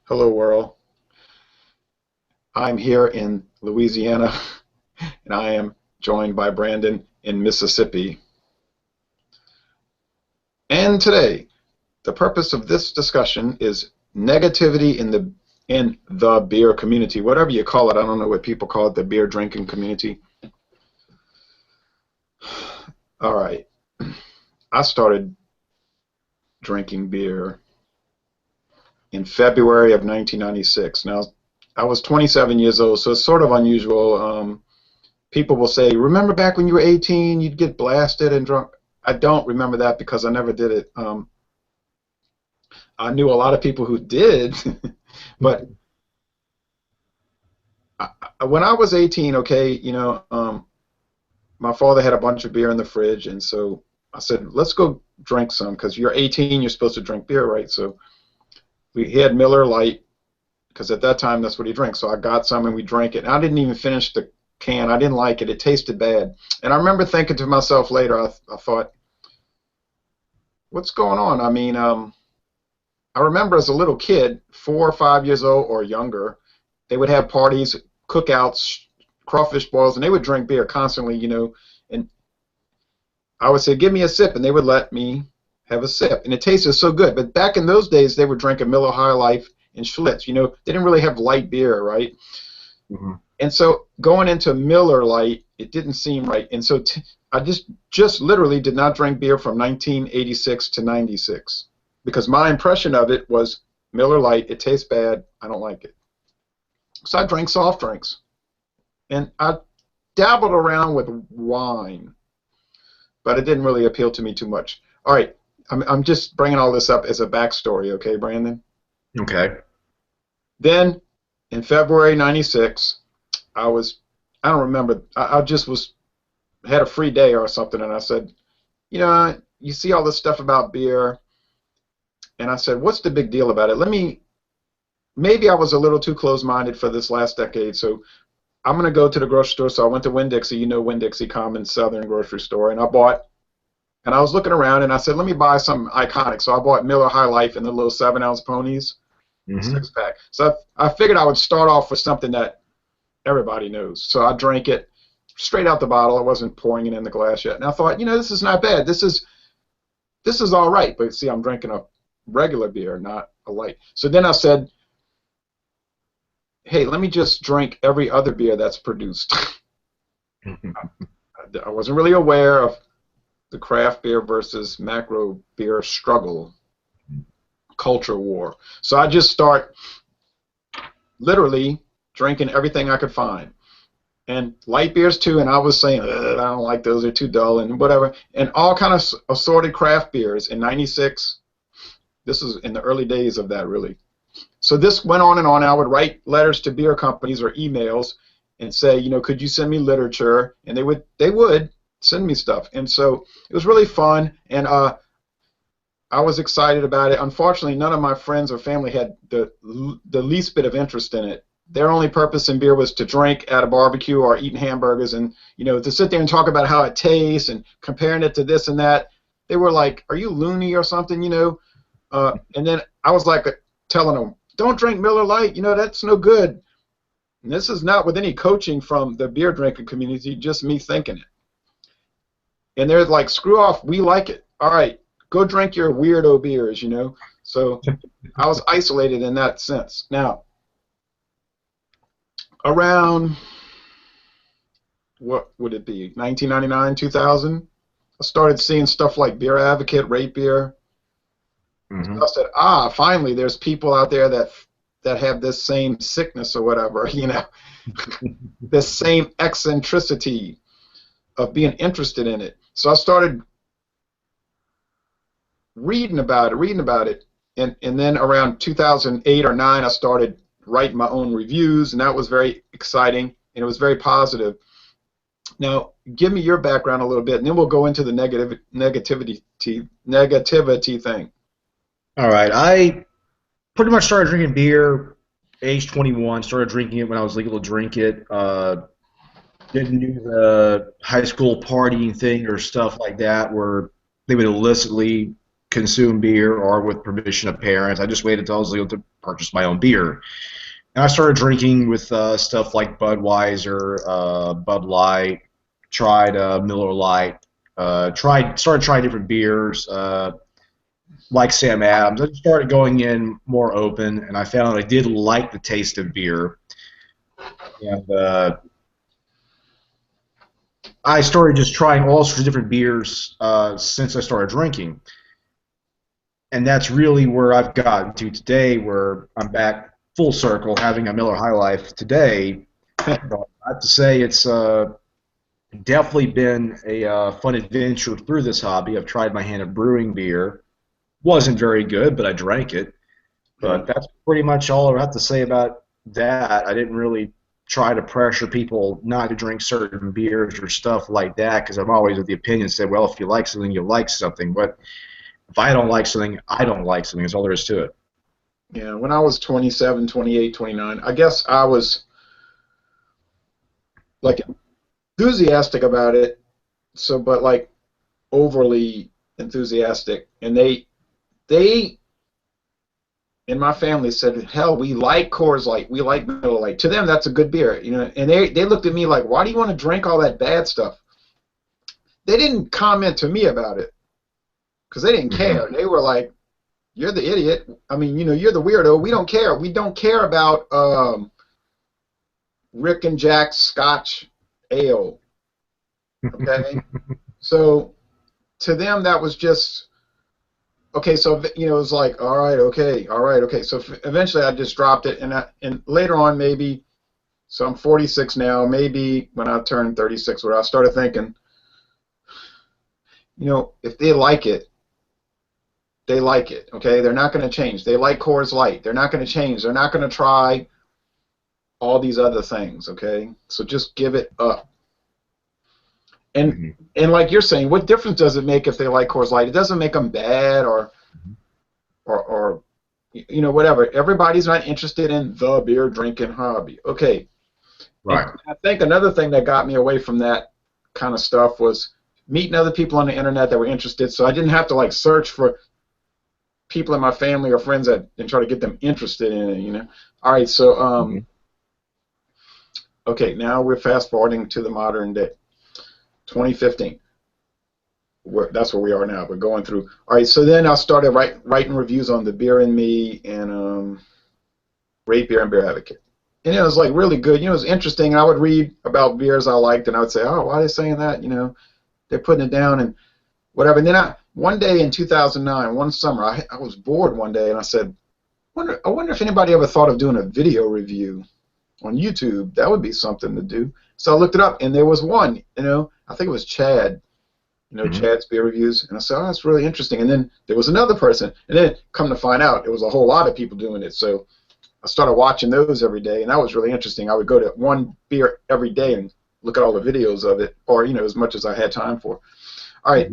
Hello, world. I'm here in Louisiana, and I am joined by Brandon in Mississippi. And today, the purpose of this discussion is negativity in the beer community, whatever you call it. I don't know what people call it, the beer drinking community. All right, I started drinking beer in February of 1996. Now, I was 27 years old, so it's sort of unusual. People will say, remember back when you were 18, you'd get blasted and drunk. I don't remember that because I never did it. I knew a lot of people who did, but when I was 18, okay, my father had a bunch of beer in the fridge, and so I said, let's go drink some because you're 18, you're supposed to drink beer, right? So he had Miller Lite because at that time that's what he drank. So I got some and we drank it. And I didn't even finish the can. I didn't like it. It tasted bad. And I remember thinking to myself later, I thought, what's going on? I mean, I remember as a little kid, 4 or 5 years old or younger, they would have parties, cookouts, crawfish boils, and they would drink beer constantly. And I would say, give me a sip, and they would let me have a sip. And it tasted so good. But back in those days, they were drinking Miller High Life and Schlitz. They didn't really have light beer, right? Hmm. And so going into Miller Lite, it didn't seem right. And so I just literally did not drink beer from 1986 to 96 because my impression of it was Miller Lite, it tastes bad, I don't like it. So I drank soft drinks. And I dabbled around with wine, but it didn't really appeal to me too much. All right, I'm just bringing all this up as a backstory, okay, Brandon? Okay. Then in February 96, I don't remember, I just had a free day or something, and I said, you see all this stuff about beer, and I said, what's the big deal about it? Maybe I was a little too close-minded for this last decade, so I'm going to go to the grocery store. So I went to Winn-Dixie, Winn-Dixie, common southern grocery store, and I was looking around, and I said, let me buy something iconic. So I bought Miller High Life in the little 7-ounce ponies, Hmm. 6-pack. So I figured I would start off with something that everybody knows. So I drank it straight out the bottle. I wasn't pouring it in the glass yet. And I thought, this is not bad. This is all right. But see, I'm drinking a regular beer, not a light. So then I said, hey, let me just drink every other beer that's produced. I wasn't really aware of the craft beer versus macro beer struggle, culture war. So I just start literally drinking everything I could find. And light beers too, and I was saying, I don't like those, they're too dull, and whatever. And all kind of assorted craft beers in 96. This is in the early days of that, really. So this went on and on. I would write letters to beer companies or emails and say, could you send me literature? And they would send me stuff. And so it was really fun, and I was excited about it. Unfortunately, none of my friends or family had the least bit of interest in it. Their only purpose in beer was to drink at a barbecue or eating hamburgers, and to sit there and talk about how it tastes and comparing it to this and that. They were like, "Are you loony or something?" And then I was like telling them, "Don't drink Miller Lite. That's no good." And this is not with any coaching from the beer drinking community, just me thinking it. And they're like, "Screw off. We like it. All right, go drink your weirdo beers." So I was isolated in that sense. Now, around what would it be, 1999, 2000, I started seeing stuff like Beer Advocate, Rate Beer. Hmm. So I said, finally, there's people out there that have this same sickness or whatever, this same eccentricity of being interested in it. So I started reading about it, and then around 2008 or 9, I started writing my own reviews, and that was very exciting, and it was very positive. Now, give me your background a little bit, and then we'll go into the negativity thing. All right. I pretty much started drinking beer age 21. Started drinking it when I was legal to drink it. Didn't do the high school partying thing or stuff like that where they would illicitly consume beer or with permission of parents. I just waited until I was legal to purchase my own beer. And I started drinking with stuff like Budweiser, Bud Light, tried Miller Lite, started trying different beers, like Sam Adams. I just started going in more open, and I found I did like the taste of beer. And I started just trying all sorts of different beers since I started drinking. And that's really where I've gotten to today, where I'm back full circle, having a Miller High Life today. But I have to say it's definitely been a fun adventure through this hobby. I've tried my hand at brewing beer. Wasn't very good, but I drank it. But that's pretty much all I have to say about that. I didn't really try to pressure people not to drink certain beers or stuff like that, because I'm always of the opinion said, well, if you like something, you like something. But if I don't like something, I don't like something. That's all there is to it. Yeah, when I was 27, 28, 29, I guess I was like enthusiastic about it, but like overly enthusiastic, and they in my family said, hell, we like Coors Light, we like Miller Lite. To them, that's a good beer, and they looked at me like, why do you want to drink all that bad stuff? They didn't comment to me about it because they didn't care. They were like, you're the idiot. I mean, you're the weirdo. We don't care. We don't care about Rick and Jack's Scotch Ale. Okay? So to them, that was just, okay, so, it was like, all right, okay. So eventually I just dropped it, and later on maybe, so I'm 46 now, maybe when I turned 36, where I started thinking, if they like it, they like it, okay? They're not going to change. They like Coors Light. They're not going to change. They're not going to try all these other things, okay? So just give it up. And like you're saying, what difference does it make if they like Coors Light? It doesn't make them bad or whatever. Everybody's not interested in the beer drinking hobby. Okay. Right. And I think another thing that got me away from that kind of stuff was meeting other people on the internet that were interested, so I didn't have to like search for people in my family or friends and try to get them interested in it, All right, so okay, now we're fast forwarding to the modern day, 2015. That's where we are now. We're going through. All right, so then I started writing reviews on the Beer and Me and Rate Beer and Beer Advocate, and it was like really good. It was interesting. I would read about beers I liked, and I would say, oh, why are they saying that? They're putting it down and whatever. And then one day in 2009, one summer, I was bored one day, and I said, I wonder if anybody ever thought of doing a video review on YouTube. That would be something to do. So I looked it up, and there was one. I think it was Chad. Chad's Beer Reviews, and I said, oh, that's really interesting. And then there was another person, and then come to find out, it was a whole lot of people doing it. So I started watching those every day, and that was really interesting. I would go to one beer every day and look at all the videos of it, or as much as I had time for. All right.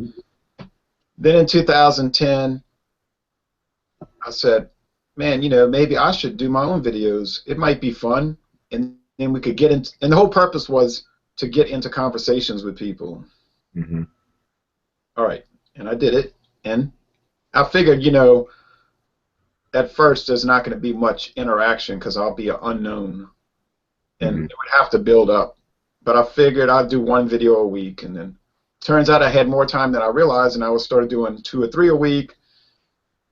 Then in 2010, I said, man, maybe I should do my own videos. It might be fun, and then we could get into. And the whole purpose was to get into conversations with people. All right, and I did it, and I figured, at first there's not going to be much interaction because I'll be an unknown, and it would have to build up. But I figured I'd do one video a week, and then turns out I had more time than I realized, and I started doing 2 or 3 a week,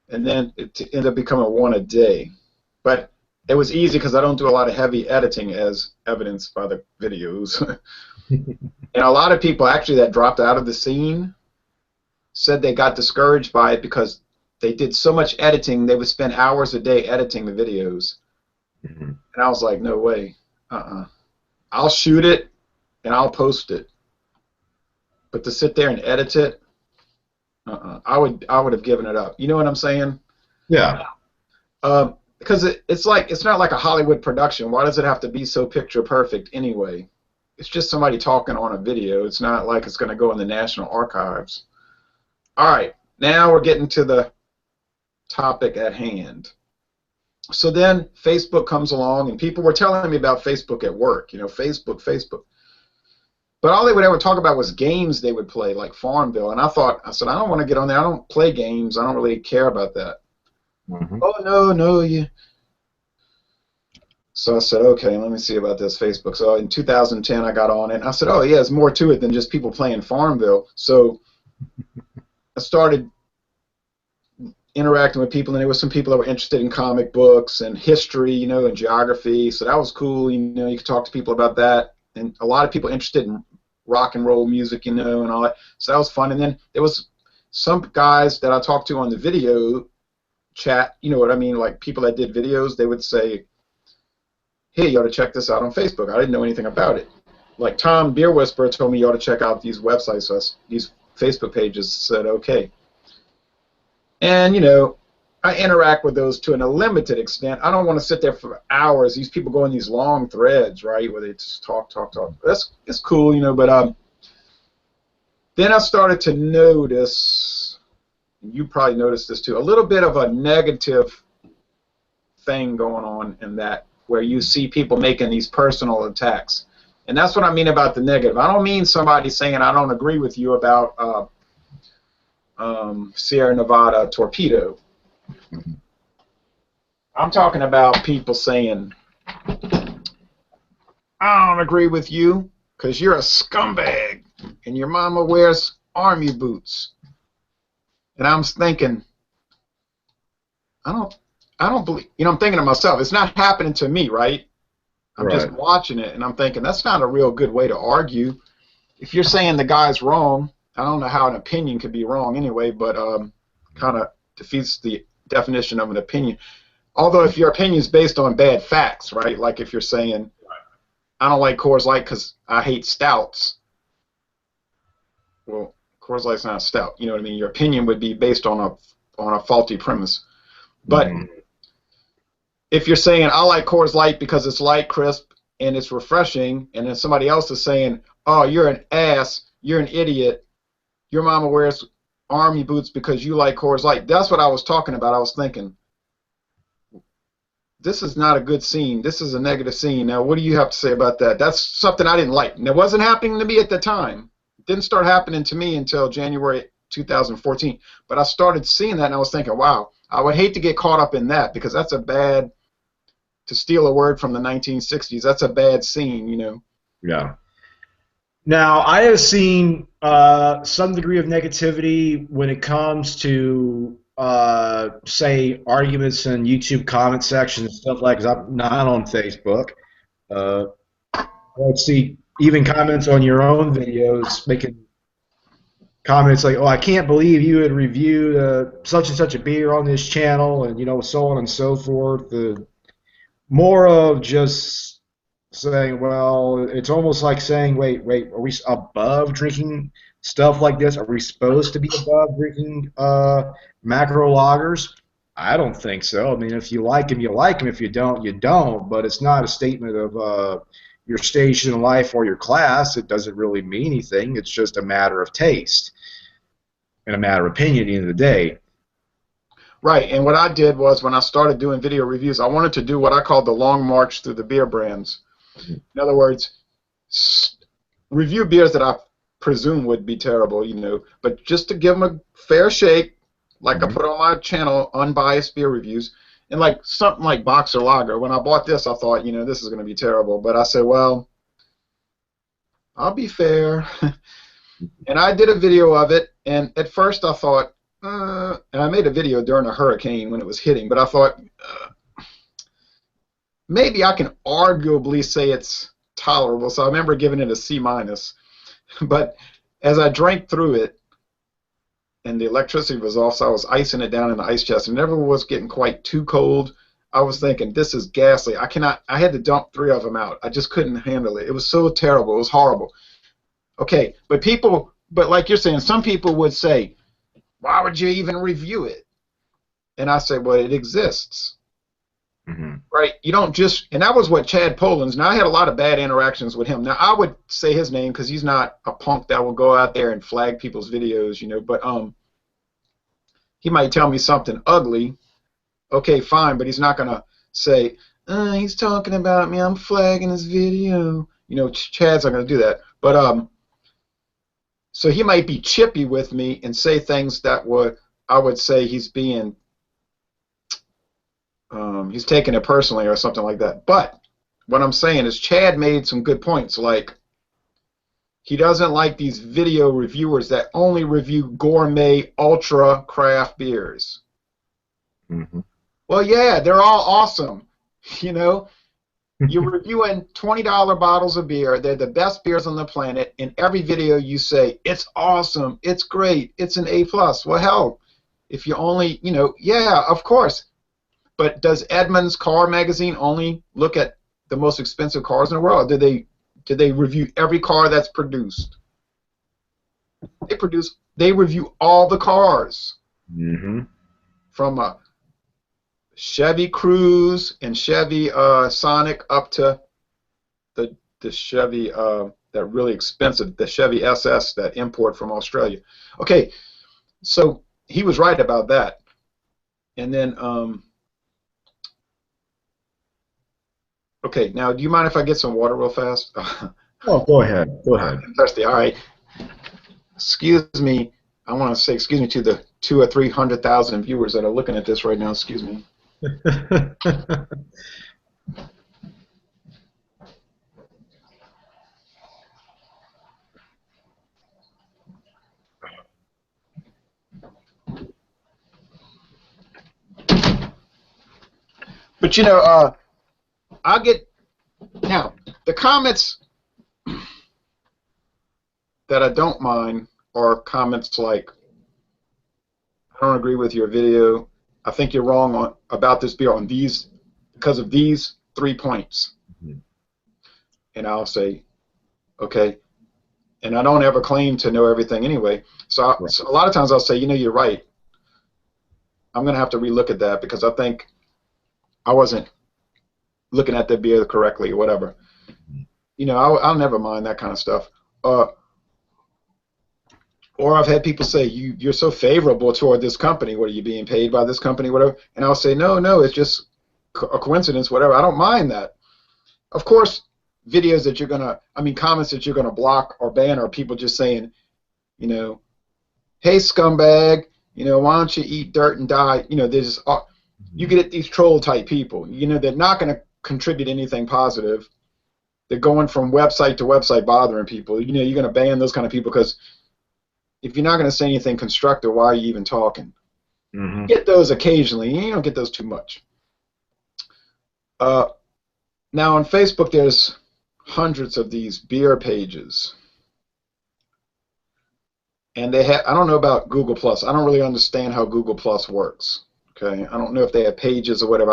and then it ended up becoming 1 a day. But it was easy because I don't do a lot of heavy editing, as evidenced by the videos. And a lot of people actually that dropped out of the scene said they got discouraged by it because they did so much editing, they would spend hours a day editing the videos. And I was like, no way. I'll shoot it and I'll post it. But to sit there and edit it, I would have given it up. You know what I'm saying? Yeah. Because it's not like a Hollywood production. Why does it have to be so picture perfect anyway? It's just somebody talking on a video. It's not like it's going to go in the National Archives. All right, now we're getting to the topic at hand. So then Facebook comes along, and people were telling me about Facebook at work. Facebook. But all they would ever talk about was games they would play, like Farmville. And I said, I don't want to get on there. I don't play games. I don't really care about that. Oh, no, So I said, okay, let me see about this Facebook. So in 2010, I got on it. And I said, oh, yeah, there's more to it than just people playing Farmville. So I started interacting with people, and there were some people that were interested in comic books and history, and geography. So that was cool. You could talk to people about that. And a lot of people interested in rock and roll music, and all that. So that was fun. And then there was some guys that I talked to on the video chat, you know what I mean, like people that did videos, they would say, hey, you ought to check this out on Facebook. I didn't know anything about it. Like Tom Beer Whisperer told me you ought to check out these websites, so these Facebook pages. Said, okay. And, I interact with those to a limited extent. I don't want to sit there for hours. These people go in these long threads, right, where they just talk. It's cool, but then I started to notice, and you probably noticed this too, a little bit of a negative thing going on in that, where you see people making these personal attacks. And that's what I mean about the negative. I don't mean somebody saying I don't agree with you about Sierra Nevada torpedo. I'm talking about people saying, I don't agree with you because you're a scumbag and your mama wears army boots. And I'm thinking, I don't believe, I'm thinking to myself, it's not happening to me, right? I'm just watching it, and I'm thinking, that's not a real good way to argue. If you're saying the guy's wrong, I don't know how an opinion could be wrong anyway, but kind of defeats the definition of an opinion. Although if your opinion is based on bad facts, right? Like if you're saying, I don't like Coors Light because I hate stouts. Well, Coors Light's not a stout. You know what I mean? Your opinion would be based on a faulty premise. But if you're saying, I like Coors Light because it's light, crisp, and it's refreshing, and then somebody else is saying, oh, you're an ass, you're an idiot, your mama wears army boots because you like Coors Light. That's what I was talking about. I was thinking, this is not a good scene. This is a negative scene. Now, what do you have to say about that? That's something I didn't like. And it wasn't happening to me at the time. It didn't start happening to me until January 2014. But I started seeing that, and I was thinking, wow, I would hate to get caught up in that because that's a bad, to steal a word from the 1960s, that's a bad scene, Yeah. Now, I have seen some degree of negativity when it comes to, say, arguments in YouTube comment sections and stuff like that. I'm not on Facebook. Let's see, even comments on your own videos, making comments like, oh, I can't believe you had reviewed such and such a beer on this channel, and, so on and so forth. More of just saying, well, it's almost like saying, wait, are we above drinking stuff like this? Are we supposed to be above drinking macro lagers? I don't think so. I mean, if you like them, you like them. If you don't, you don't. But it's not a statement of your station in life or your class. It doesn't really mean anything. It's just a matter of taste and a matter of opinion at the end of the day. Right, and what I did was when I started doing video reviews, I wanted to do what I called the long march through the beer brands. In other words, review beers that I presume would be terrible, but just to give them a fair shake, like I put on my channel, Unbiased Beer Reviews, and like something like Boxer Lager. When I bought this, I thought, this is going to be terrible, but I said, well, I'll be fair. And I did a video of it, and at first I thought, and I made a video during a hurricane when it was hitting, but I thought maybe I can arguably say it's tolerable. So I remember giving it a C-. But as I drank through it, and the electricity was off, so I was icing it down in the ice chest, and it never was getting quite too cold. I was thinking, this is ghastly. I had to dump 3 of them out. I just couldn't handle it. It was so terrible. It was horrible. Okay, but like you're saying, some people would say, why would you even review it? And I say, well, it exists. Right? You don't just, and that was what Chad Polins, now I had a lot of bad interactions with him. Now I would say his name because he's not a punk that will go out there and flag people's videos, but he might tell me something ugly. Okay, fine, but he's not going to say, he's talking about me, I'm flagging his video. Chad's not going to do that. But so he might be chippy with me and say things that I would say he's being, he's taking it personally or something like that. But what I'm saying is Chad made some good points. Like, he doesn't like these video reviewers that only review gourmet ultra craft beers. Mm-hmm. Well, yeah, they're all awesome. You know, you're reviewing $20 bottles of beer. They're the best beers on the planet. In every video, you say it's awesome, it's great, it's an A plus. Well, hell, if you only, yeah, of course. But does Edmunds Car Magazine only look at the most expensive cars in the world? Or do they review every car that's produced? They review all the cars, Mm-hmm. from a Chevy Cruze and Chevy Sonic up to the Chevy that really expensive, the Chevy SS that import from Australia. Okay, so he was right about that. And then okay, now do you mind if I get some water real fast? Oh, go ahead. Go ahead. I'm thirsty. All right. Excuse me. I want to say excuse me to the 200,000 or 300,000 viewers that are looking at this right now. Excuse me. But I'll get now the comments that I don't mind are comments like, I don't agree with your video. I think you're wrong about this beer on these because of these 3 points. Mm-hmm. And I'll say, okay. And I don't ever claim to know everything anyway. So a lot of times I'll say, you're right. I'm going to have to relook at that because I think I wasn't looking at the beer correctly or whatever. I'll never mind that kind of stuff. Or I've had people say, you're so favorable toward this company. What, are you being paid by this company, whatever? And I'll say, no, it's just a coincidence, whatever. I don't mind that. Of course, videos that comments that you're going to block or ban are people just saying, hey, scumbag, why don't you eat dirt and die? There's you get these troll type people. They're not going to contribute anything positive. They're going from website to website bothering people. You're going to ban those kind of people because if you're not going to say anything constructive, why are you even talking? Mm-hmm. You get those occasionally. You don't get those too much. Now on Facebook, there's hundreds of these beer pages. And they have, I don't know about Google Plus. I don't really understand how Google Plus works. Okay, I don't know if they have pages or whatever.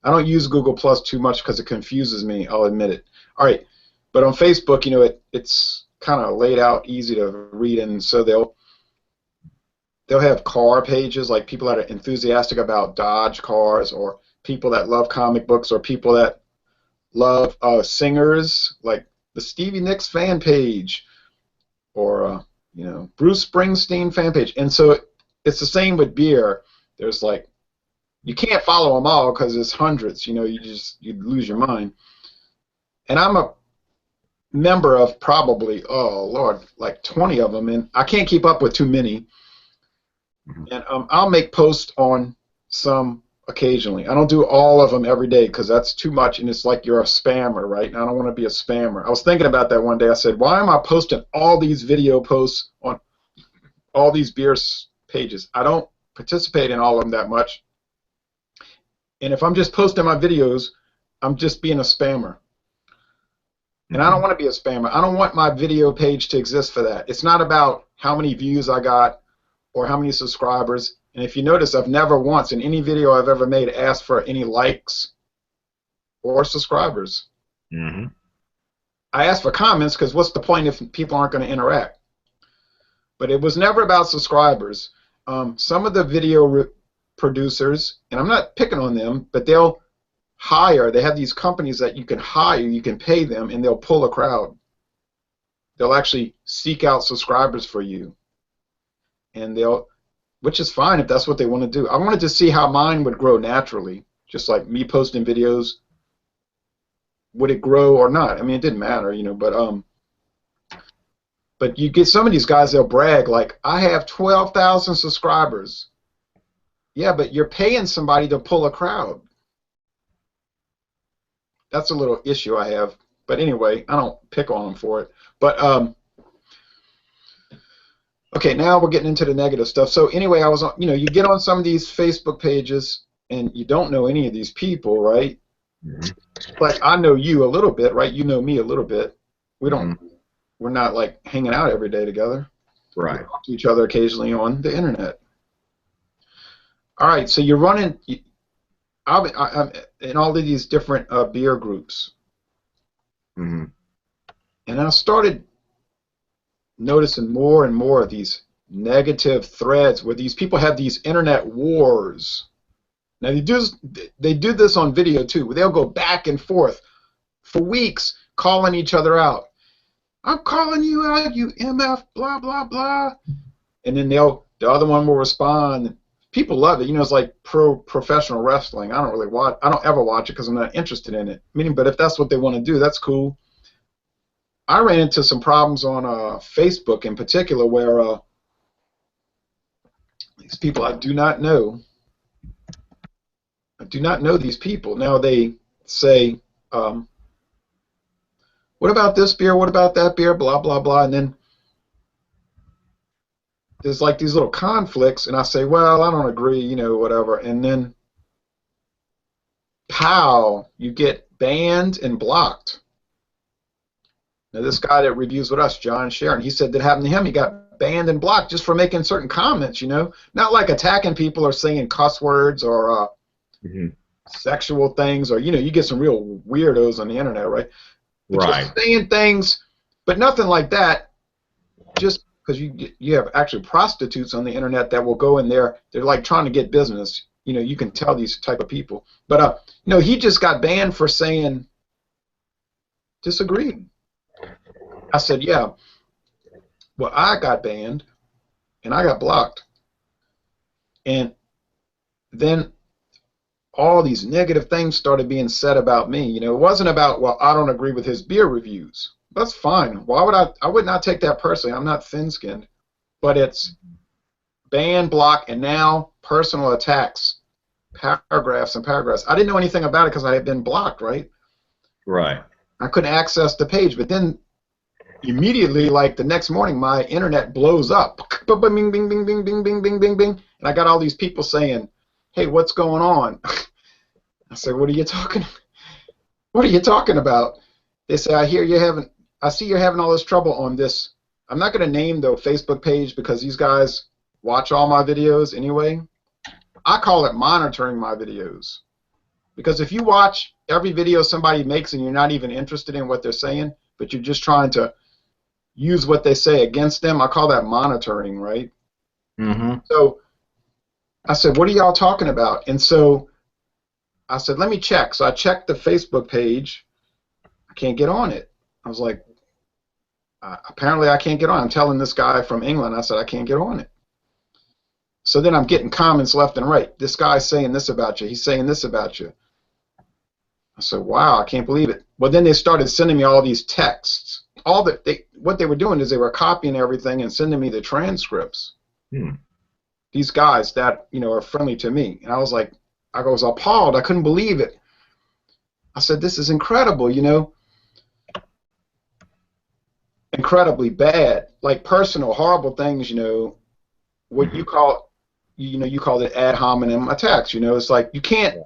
I don't use Google Plus too much because it confuses me. I'll admit it. All right, but on Facebook, it's kind of laid out, easy to read, and so they'll have car pages, like people that are enthusiastic about Dodge cars, or people that love comic books, or people that love singers, like the Stevie Nicks fan page, or Bruce Springsteen fan page. And so it's the same with beer. There's like, you can't follow them all because there's hundreds. You'd lose your mind. And I'm a member of probably, oh Lord, like 20 of them, and I can't keep up with too many. And I'll make posts on some occasionally. I don't do all of them every day because that's too much, and it's like you're a spammer, right? And I don't want to be a spammer. I was thinking about that one day. I said, why am I posting all these video posts on all these beer pages? I don't participate in all of them that much. And if I'm just posting my videos, I'm just being a spammer. And I don't want to be a spammer. I don't want my video page to exist for that. It's not about how many views I got or how many subscribers. And if you notice, I've never once in any video I've ever made asked for any likes or subscribers. Mm-hmm. I asked for comments because what's the point if people aren't going to interact? But it was never about subscribers. Some of the video producers, and I'm not picking on them, but they have these companies that you can hire, you can pay them, and they'll pull a crowd. They'll actually seek out subscribers for you. And which is fine if that's what they want to do. I wanted to see how mine would grow naturally, just like me posting videos. Would it grow or not? I mean, it didn't matter, but you get some of these guys, they'll brag like, I have 12,000 subscribers. Yeah, but you're paying somebody to pull a crowd. that's a little issue I have. But anyway, I don't pick on them for it. But okay, now we're getting into the negative stuff. So anyway, I was on, you get on some of these Facebook pages and you don't know any of these people, right? Mhm. But I know you a little bit, right? You know me a little bit. We don't, Mhm. we're not like hanging out every day together. We Right. talk to each other occasionally on the internet. All right, so you're running. I'm in all of these different beer groups, Mhm. and I started noticing more and more of these negative threads where these people have these internet wars. Now they do this on video too, where they'll go back and forth for weeks calling each other out. I'm calling you out, you MF, blah blah blah. And then the other one will respond. People love it. It's like professional wrestling. I don't really watch. I don't ever watch it because I'm not interested in it. Meaning, but if that's what they want to do, that's cool. I ran into some problems on Facebook in particular where these people I do not know. I do not know these people. Now they say, um, "What about this beer? What about that beer? Blah blah blah." And then there's like these little conflicts, and I say, "Well, I don't agree," whatever. And then, pow, you get banned and blocked. Now, this guy that reviews with us, John Sharon, he said that happened to him. He got banned and blocked just for making certain comments. Not like attacking people or saying cuss words or Mhm. sexual things, or you get some real weirdos on the internet, right? But Right. just saying things, but nothing like that. Just because you have actually prostitutes on the internet that will go in there, they're like trying to get business. You can tell these type of people. But he just got banned for saying disagreeing. I said, yeah. Well, I got banned and I got blocked, and then all these negative things started being said about me. It wasn't about, well, I don't agree with his beer reviews. That's fine. Why would I would not take that personally. I'm not thin-skinned. But it's ban, block, and now personal attacks, paragraphs and paragraphs. I didn't know anything about it because I had been blocked, right? Right. I couldn't access the page. But then immediately, like the next morning, my internet blows up. Bing, bing, bing, bing, bing, bing, bing, bing, bing. And I got all these people saying, hey, what's going on? I said, what are you talking about? They say, I see you're having all this trouble on this. I'm not going to name the Facebook page because these guys watch all my videos anyway. I call it monitoring my videos. Because if you watch every video somebody makes and you're not even interested in what they're saying, but you're just trying to use what they say against them, I call that monitoring, right? Mhm. So I said, what are y'all talking about? And so I said, let me check. So I checked the Facebook page. I can't get on it. I was like, apparently I can't get on. I'm telling this guy from England, I said, I can't get on it. So then I'm getting comments left and right. This guy's saying this about you. He's saying this about you. I said, wow, I can't believe it. Well, then they started sending me all these texts. What they were doing is they were copying everything and sending me the transcripts. Hmm. These guys that are friendly to me, and I was appalled. I couldn't believe it. I said, this is incredible, incredibly bad, like personal, horrible things, what Mhm. you call, you call it ad hominem attacks. It's like you can't,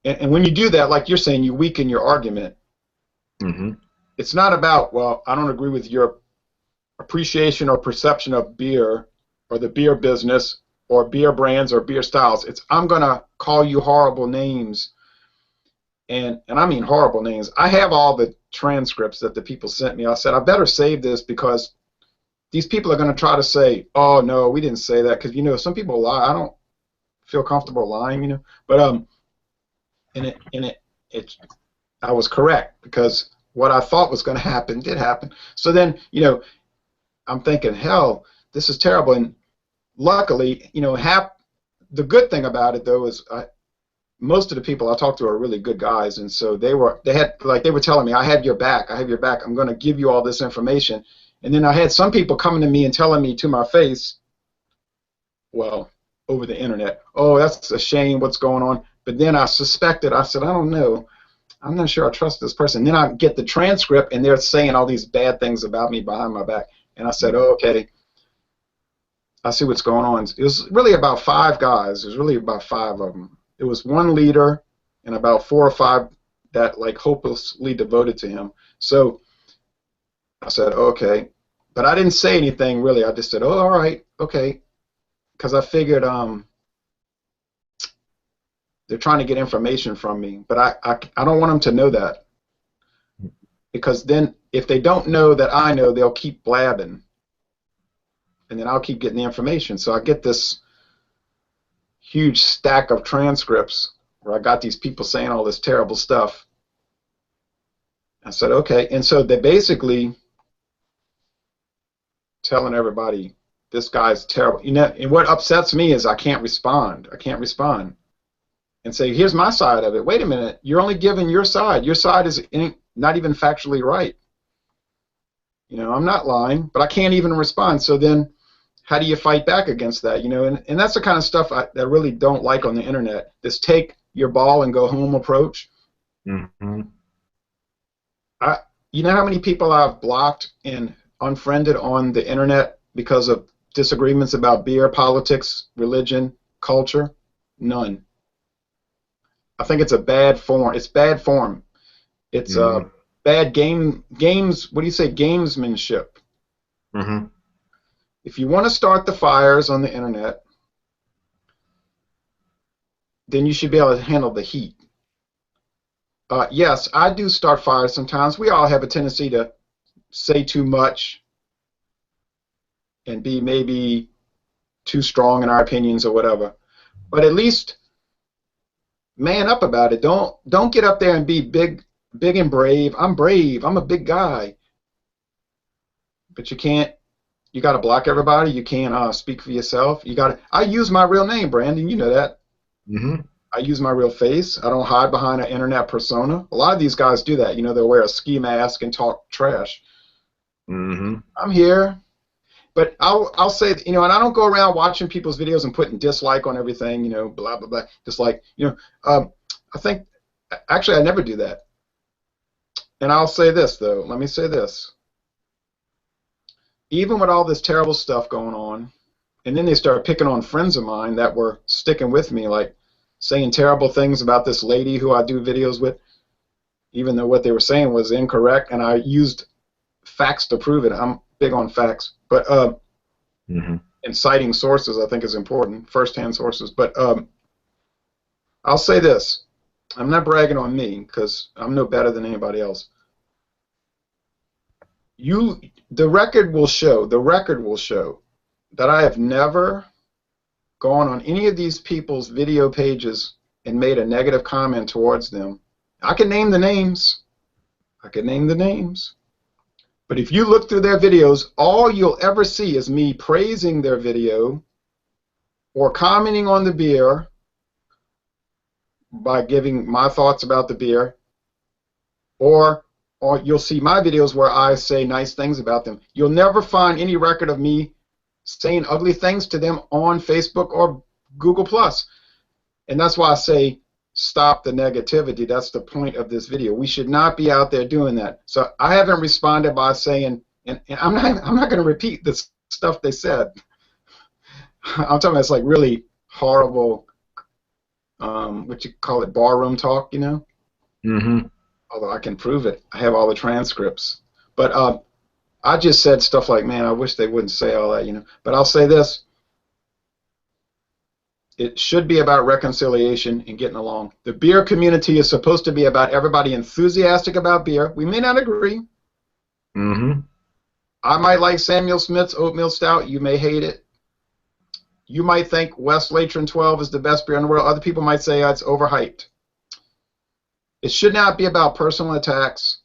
and when you do that, like you're saying, you weaken your argument. Mhm. It's not about, well, I don't agree with your appreciation or perception of beer or the beer business or beer brands or beer styles. It's I'm gonna call you horrible names, and I mean horrible names. I have all the transcripts that the people sent me. I said I better save this because these people are going to try to say, oh no, we didn't say that, because some people lie. I don't feel comfortable lying, but and it I was correct because what I thought was going to happen did happen. So then I'm thinking, hell, this is terrible. And luckily, the good thing about it though is most of the people I talked to are really good guys, and so they were telling me, I have your back, I'm going to give you all this information. And then I had some people coming to me and telling me to my face, well, over the internet, oh, that's a shame what's going on. But then I said, I don't know. I'm not sure I trust this person. Then I get the transcript, and they're saying all these bad things about me behind my back. And I said, oh, okay, I see what's going on. It was really about 5 guys. It was really about 5 of them. It was one leader and about 4 or 5 that like hopelessly devoted to him. So I said, okay. But I didn't say anything really. I just said, oh, all right, okay. Because I figured they're trying to get information from me. But I don't want them to know that. Because then if they don't know that I know, they'll keep blabbing. And then I'll keep getting the information. So I get this huge stack of transcripts where I got these people saying all this terrible stuff. I said, okay. And so they basically telling everybody, this guy's terrible. You know, and what upsets me is I can't respond. I can't respond and say, here's my side of it. Wait a minute. You're only giving your side. Your side is not even factually right. You know, I'm not lying, but I can't even respond. So then how do you fight back against that? You know, and that's the kind of stuff I really don't like on the internet, this take your ball and go home approach. Mm-hmm. You know how many people I've blocked and unfriended on the internet because of disagreements about beer, politics, religion, culture? None. I think it's a bad form. It's bad form. It's bad games. What do you say? Gamesmanship. Mm-hmm. If you want to start the fires on the internet, then you should be able to handle the heat. Yes, I do start fires sometimes. We all have a tendency to say too much and be maybe too strong in our opinions or whatever. But at least man up about it. Don't get up there and be big and brave. I'm brave. I'm a big guy. But you can't. You got to block everybody. You can't speak for yourself. You got to. I use my real name, Brandon. You know that. Mm-hmm. I use my real face. I don't hide behind an internet persona. A lot of these guys do that. You know, they'll wear a ski mask and talk trash. Mm-hmm. I'm here. But I'll say, you know, and I don't go around watching people's videos and putting dislike on everything, you know, blah, blah, blah. Just like, you know, I think, actually, I never do that. And I'll say this, though. Let me say this. Even with all this terrible stuff going on, and then they started picking on friends of mine that were sticking with me, like saying terrible things about this lady who I do videos with, even though what they were saying was incorrect, and I used facts to prove it. I'm big on facts. But and citing sources, I think, is important, first-hand sources. But I'll say this. I'm not bragging on me because I'm no better than anybody else. The record will show that I have never gone on any of these people's video pages and made a negative comment towards them. I can name the names. But if you look through their videos, all you'll ever see is me praising their video or commenting on the beer by giving my thoughts about the beer, or you'll see my videos where I say nice things about them. You'll never find any record of me saying ugly things to them on Facebook or Google+. And that's why I say stop the negativity. That's the point of this video. We should not be out there doing that. So I haven't responded by saying, and I'm not going to repeat the stuff they said. I'm talking about it's like really horrible, what you call it, barroom talk, you know? Mm-hmm. Although I can prove it. I have all the transcripts. But I just said stuff like, man, I wish they wouldn't say all that, you know. But I'll say this. It should be about reconciliation and getting along. The beer community is supposed to be about everybody enthusiastic about beer. We may not agree. Mm-hmm. I might like Samuel Smith's Oatmeal Stout. You may hate it. You might think West Latron 12 is the best beer in the world. Other people might say it's overhyped. It should not be about personal attacks,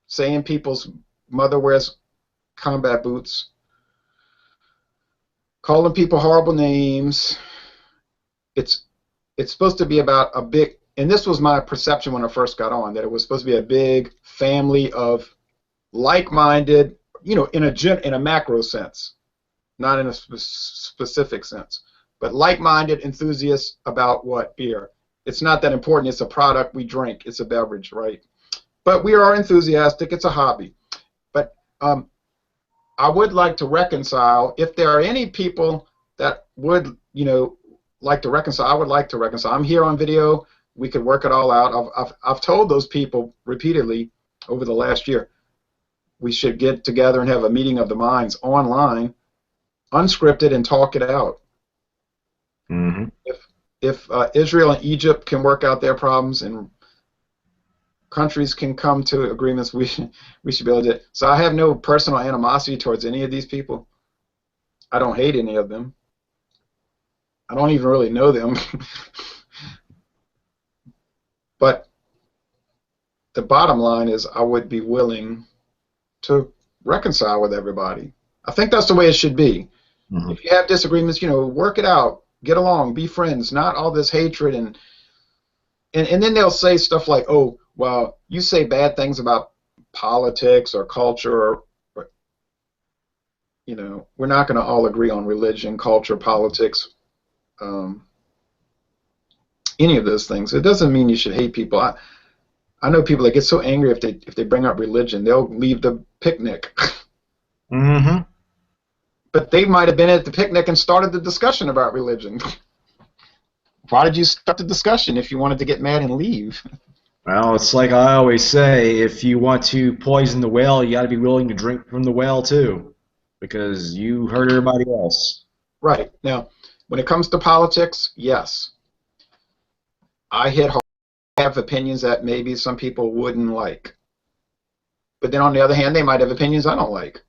saying people's mother wears combat boots, calling people horrible names. It's supposed to be about a big, and this was my perception when I first got on, that it was supposed to be a big family of like-minded, you know, in a macro sense, not in a specific sense, but like-minded enthusiasts about what? Beer. It's not that important. It's a product we drink. It's a beverage, right? But we are enthusiastic. It's a hobby. But I would like to reconcile. If there are any people that would, like to reconcile, I would like to reconcile. I'm here on video. We could work it all out. I've told those people repeatedly over the last year, we should get together and have a meeting of the minds online, unscripted, and talk it out. Mm-hmm. If Israel and Egypt can work out their problems and countries can come to agreements, we should be able to. So I have no personal animosity towards any of these people. I don't hate any of them. I don't even really know them. But the bottom line is I would be willing to reconcile with everybody. I think that's the way it should be. Mm-hmm. If you have disagreements, work it out, get along, be friends, not all this hatred and then they'll say stuff like, oh, well, you say bad things about politics or culture or we're not going to all agree on religion, culture, politics, any of those things. It doesn't mean you should hate people. I know people that get so angry if they bring up religion, they'll leave the picnic. Mm-hmm. But they might have been at the picnic and started the discussion about religion. Why did you start the discussion if you wanted to get mad and leave? Well, it's like I always say, if you want to poison the well, you got to be willing to drink from the well too, because you hurt everybody else. Right. Now, when it comes to politics, yes, I hit hard. I have opinions that maybe some people wouldn't like. But then on the other hand, they might have opinions I don't like.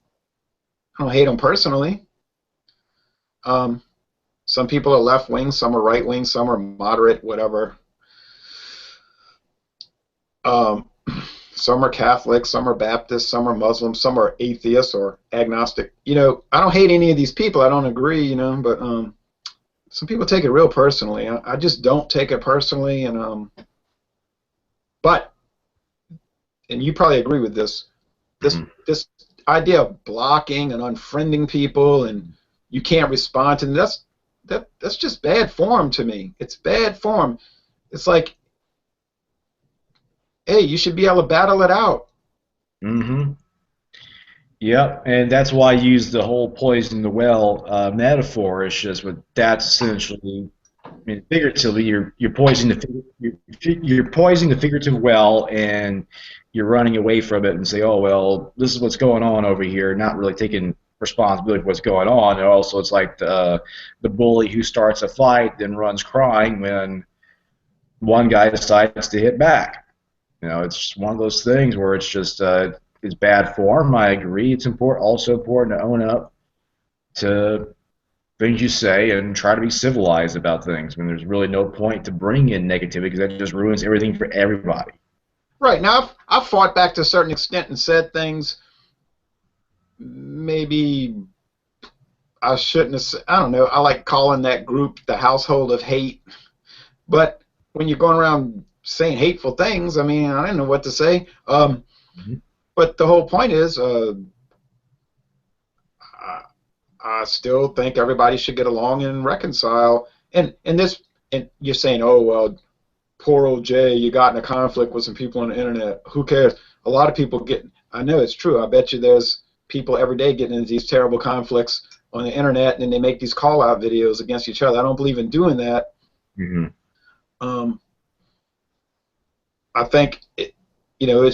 I don't hate them personally. Some people are left-wing, some are right-wing, some are moderate, whatever. Some are Catholic, some are Baptist, some are Muslim, some are atheists or agnostic. I don't hate any of these people. I don't agree, but some people take it real personally. I just don't take it personally, and you probably agree with this. This idea of blocking and unfriending people and you can't respond to them, that's just bad form to me. It's bad form. It's like, hey, you should be able to battle it out. Mm-hmm. Yep, and that's why I use the whole poison the well metaphor. It's just what that's essentially. I mean, figuratively, you're poisoning you're poisoning the figurative well, and you're running away from it and say, oh well, this is what's going on over here, not really taking responsibility for what's going on. And also, it's like the bully who starts a fight then runs crying when one guy decides to hit back. It's one of those things where it's just it's bad form. I agree. It's also important to own up to things you say and try to be civilized about things when there's really no point to bring in negativity because that just ruins everything for everybody. Right. Now, I've fought back to a certain extent and said things maybe I shouldn't have said. I don't know. I like calling that group the household of hate. But when you're going around saying hateful things, I mean, I don't know what to say. But the whole point is I still think everybody should get along and reconcile. And you're saying, oh, well, poor old Jay, you got in a conflict with some people on the internet. Who cares? A lot of people get, I know it's true. I bet you there's people every day getting into these terrible conflicts on the internet, and then they make these call-out videos against each other. I don't believe in doing that. Mm-hmm. I think it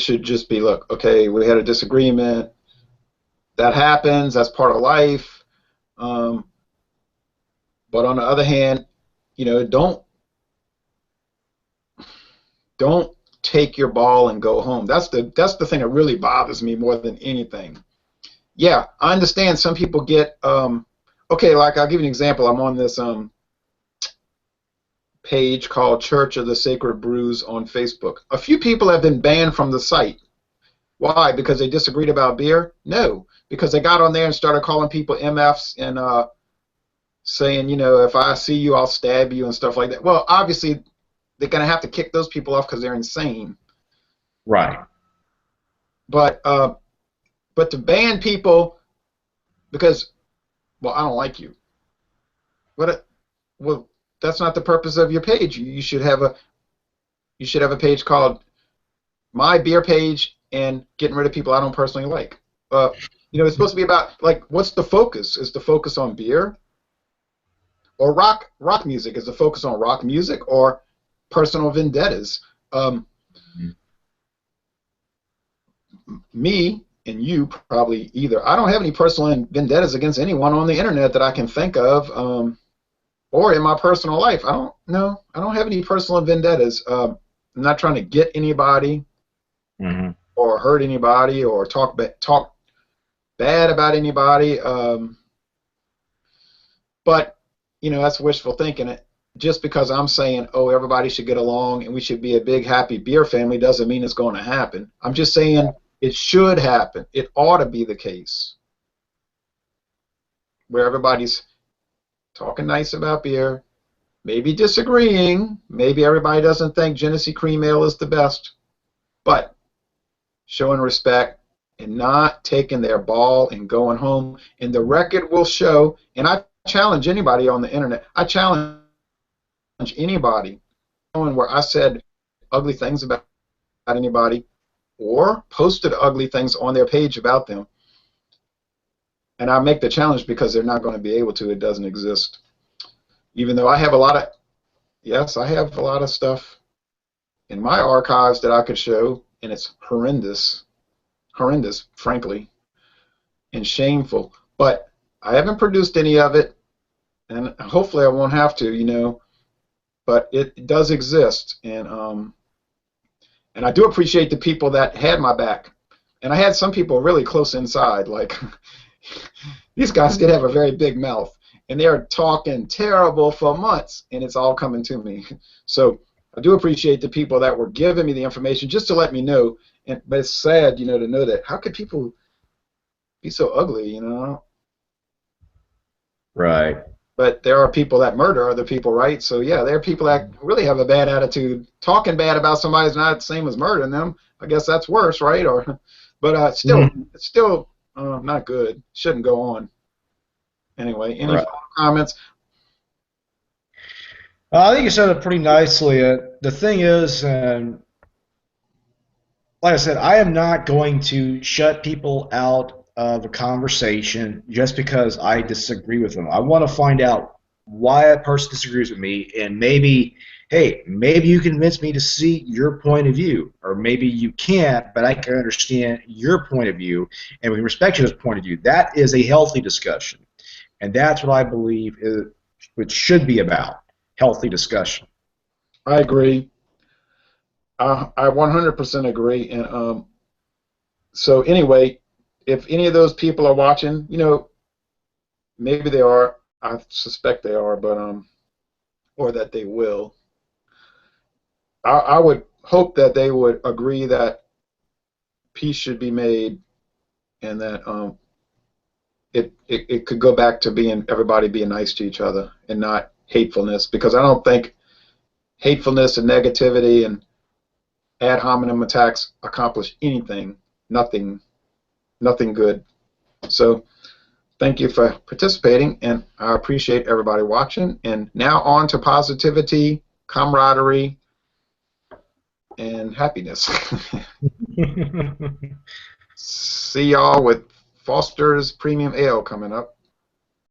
should just be, look, okay, we had a disagreement. That happens. That's part of life. But on the other hand, don't take your ball and go home. That's the thing that really bothers me more than anything. Yeah, I understand some people get okay. Like I'll give you an example. I'm on this page called Church of the Sacred Brews on Facebook. A few people have been banned from the site. Why? Because they disagreed about beer? No, because they got on there and started calling people MFs and saying, if I see you, I'll stab you and stuff like that. Well, obviously, they're going to have to kick those people off because they're insane. Right. But to ban people because, well, I don't like you. Well, that's not the purpose of your page. You should have You should have a page called My Beer Page and getting rid of people I don't personally like. It's supposed to be about, like, what's the focus? Is the focus on beer or rock music? Is the focus on rock music or personal vendettas? Me and you probably either. I don't have any personal vendettas against anyone on the internet that I can think of, or in my personal life. I don't have any personal vendettas. I'm not trying to get anybody or hurt anybody or talk bad about anybody. But that's wishful thinking. Just because I'm saying, oh, everybody should get along and we should be a big happy beer family doesn't mean it's going to happen. I'm just saying it should happen. It ought to be the case where everybody's talking nice about beer, maybe disagreeing, maybe everybody doesn't think Genesee Cream Ale is the best, but showing respect and not taking their ball and going home. And the record will show, and I challenge anybody on the internet, I challenge anybody where I said ugly things about anybody or posted ugly things on their page about them. And I make the challenge because they're not going to be able to. It doesn't exist. Even though I have a lot of stuff in my archives that I could show, and it's horrendous, frankly, and shameful. But I haven't produced any of it, and hopefully I won't have to, but it does exist, and I do appreciate the people that had my back, and I had some people really close inside, like these guys did have a very big mouth, and they're talking terrible for months, and it's all coming to me. So I do appreciate the people that were giving me the information just to let me know, but it's sad, to know that how could people be so ugly, Right. But there are people that murder other people, right? So yeah, there are people that really have a bad attitude. Talking bad about somebody is not the same as murdering them. I guess that's worse, right? But it's still not good. Shouldn't go on. Anyway, any comments? I think you said it pretty nicely. The thing is, like I said, I am not going to shut people out of a conversation just because I disagree with them. I want to find out why a person disagrees with me, and maybe you convince me to see your point of view, or maybe you can't, but I can understand your point of view, and we can respect your point of view. That is a healthy discussion, and that's what I believe it should be about, healthy discussion. I agree. I 100% agree, and so anyway, if any of those people are watching, maybe they are. I suspect they are, but or that they will. I would hope that they would agree that peace should be made, and that it could go back to everybody being nice to each other and not hatefulness, because I don't think hatefulness and negativity and ad hominem attacks accomplish anything. Nothing good. So thank you for participating, and I appreciate everybody watching. And now on to positivity, camaraderie, and happiness. See y'all with Foster's Premium Ale coming up.